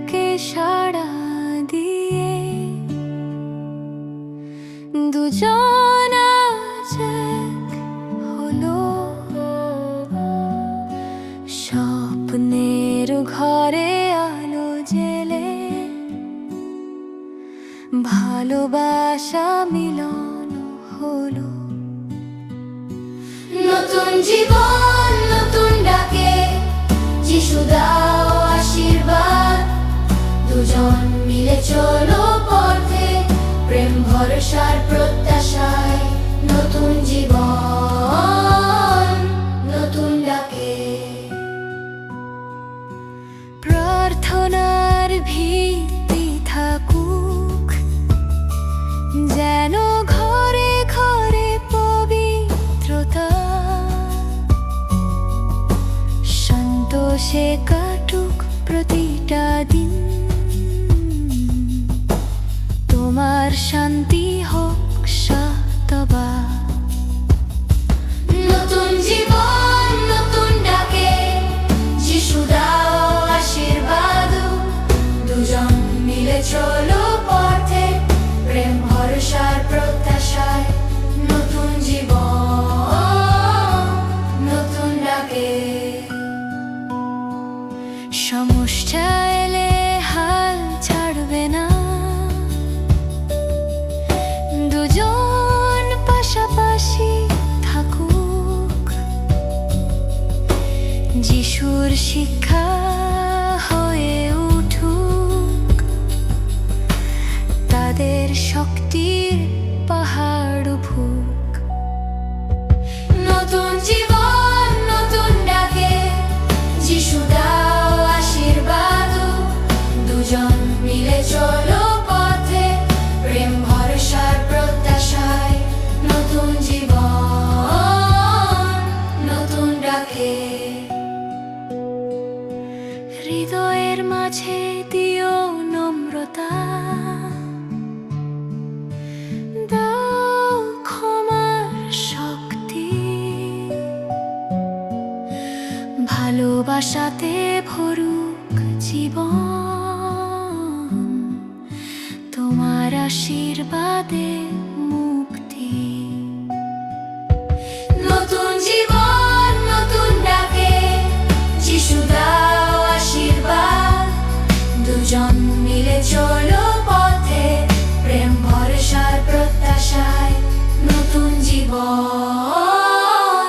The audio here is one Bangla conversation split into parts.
ডাকে সাড়া দিয়ে দুজন আজ এক হলো। স্বপ্নের ঘরে আলো জেলে ভালোবাসা মিলন হলো। নতুন জীবন নতুন ডাকে, যিশু দাও আশীর্বাদ। দুজন মিলে চলো পথে, প্রেম ভরসার প্রত্যাশায়। নতুন জীবন নতুন ডাকে। প্রার্থনার ভিত্তি থাকুক যেন ঘরে ঘরে পবিত্রতা। সন্তোষে কাটুক প্রতিটা দিন, তোমার শান্তি হোক শতবা। নতুন জীবন নতুন ডাকে, যিশু দাও আশীর্বাদ। দুজন মিলে চলো পথে, প্রেম ভরসার প্রত্যাশায়। নতুন জীবন নতুন ডাকে। সমস্যা এলে হাল ছাড়বে না, দুজন পাশাপাশি থাকুক। যিশুর শিক্ষা হয়ে উঠুক, তাদের শক্তির পাহাড় ভুক। নতুন জীবন নতুন ডাকে, যিশু দাও আশীর্বাদ। দুজন মিলে চলো পথে, প্রেম ভরসার প্রত্যাশায়। নতুন জীবন নতুন ডাকে। হৃদয়ের মাঝে দিও নম্রতা, দাও ক্ষমার শক্তি। ভালোবাসাতে ভরুক জীবন, তোমার আশীর্বাদে মুক্তি। নতুন জীবন নতুন ডাকে, যিশু দাও আশীর্বাদ। দুজন মিলে চলো পথে, প্রেম ভরসার প্রত্যাশায়। নতুন জীবন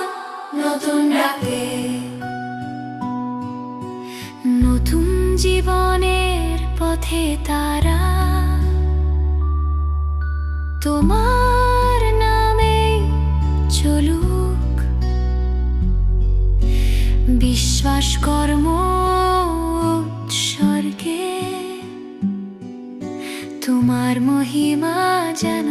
নতুন ডাকে। নতুন জীবনের পথে তারা তোমার নামে চলুক। বিশ্বাস কর্ম উৎসর্গে তোমার মহিমা যেন